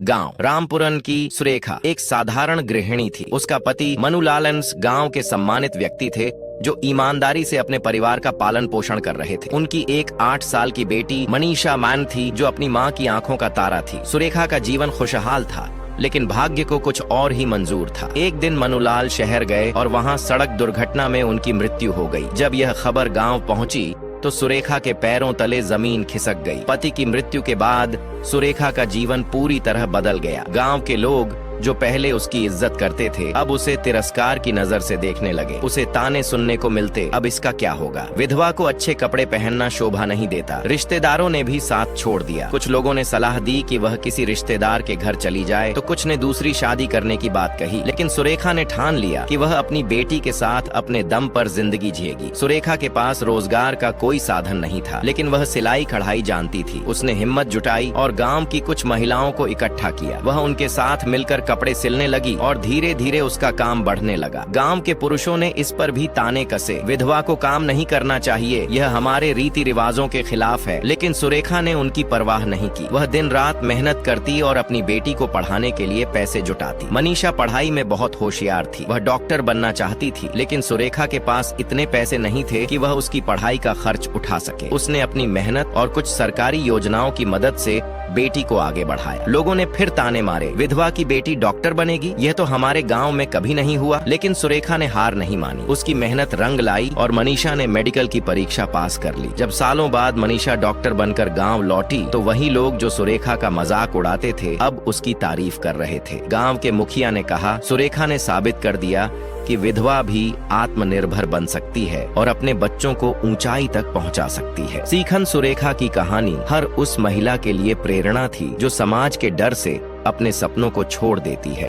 गांव रामपुरन की सुरेखा एक साधारण गृहिणी थी। उसका पति मनुलालन्स गांव के सम्मानित व्यक्ति थे जो ईमानदारी से अपने परिवार का पालन पोषण कर रहे थे। उनकी एक 8 साल की बेटी मनीषा मान थी जो अपनी मां की आंखों का तारा थी। सुरेखा का जीवन खुशहाल था, लेकिन भाग्य को कुछ और ही मंजूर था। एक दिन मनुलाल शहर गए और वहां सड़क दुर्घटना में उनकी मृत्यु हो गई। जब यह खबर गांव पहुंची तो सुरेखा के पैरों तले जमीन खिसक गई। पति की मृत्यु के बाद सुरेखा का जीवन पूरी तरह बदल गया। गांव के लोग जो पहले उसकी इज्जत करते थे अब उसे तिरस्कार की नजर से देखने लगे। उसे ताने सुनने को मिलते, अब इसका क्या होगा। विधवा को अच्छे कपड़े पहनना शोभा नहीं देता। रिश्तेदारों ने भी साथ छोड़ दिया। कुछ लोगों ने सलाह दी कि वह किसी रिश्तेदार के घर चली जाए, तो कुछ ने दूसरी शादी करने की बात कही। लेकिन सुरेखा ने ठान लिया कि वह अपनी बेटी के साथ अपने दम पर जिंदगी जिएगी। सुरेखा के पास रोजगार का कोई साधन नहीं था, लेकिन वह सिलाई कढ़ाई जानती थी। उसने हिम्मत जुटाई और गाँव की कुछ महिलाओं को इकट्ठा किया। वह उनके साथ मिलकर कपड़े सिलने लगी और धीरे धीरे उसका काम बढ़ने लगा। गांव के पुरुषों ने इस पर भी ताने कसे, विधवा को काम नहीं करना चाहिए, यह हमारे रीति रिवाजों के खिलाफ है। लेकिन सुरेखा ने उनकी परवाह नहीं की। वह दिन रात मेहनत करती और अपनी बेटी को पढ़ाने के लिए पैसे जुटाती। मनीषा पढ़ाई में बहुत होशियार थी। वह डॉक्टर बनना चाहती थी, लेकिन सुरेखा के पास इतने पैसे नहीं थे कि वह उसकी पढ़ाई का खर्च उठा सके। उसने अपनी मेहनत और कुछ सरकारी योजनाओं की मदद से बेटी को आगे बढ़ाया। लोगों ने फिर ताने मारे, विधवा की बेटी डॉक्टर बनेगी, यह तो हमारे गांव में कभी नहीं हुआ। लेकिन सुरेखा ने हार नहीं मानी। उसकी मेहनत रंग लाई और मनीषा ने मेडिकल की परीक्षा पास कर ली। जब सालों बाद मनीषा डॉक्टर बनकर गांव लौटी तो वही लोग जो सुरेखा का मजाक उड़ाते थे अब उसकी तारीफ कर रहे थे। गांव के मुखिया ने कहा, सुरेखा ने साबित कर दिया कि विधवा भी आत्मनिर्भर बन सकती है और अपने बच्चों को ऊंचाई तक पहुंचा सकती है। सीखन सुरेखा की कहानी हर उस महिला के लिए प्रेरणा थी जो समाज के डर से अपने सपनों को छोड़ देती है।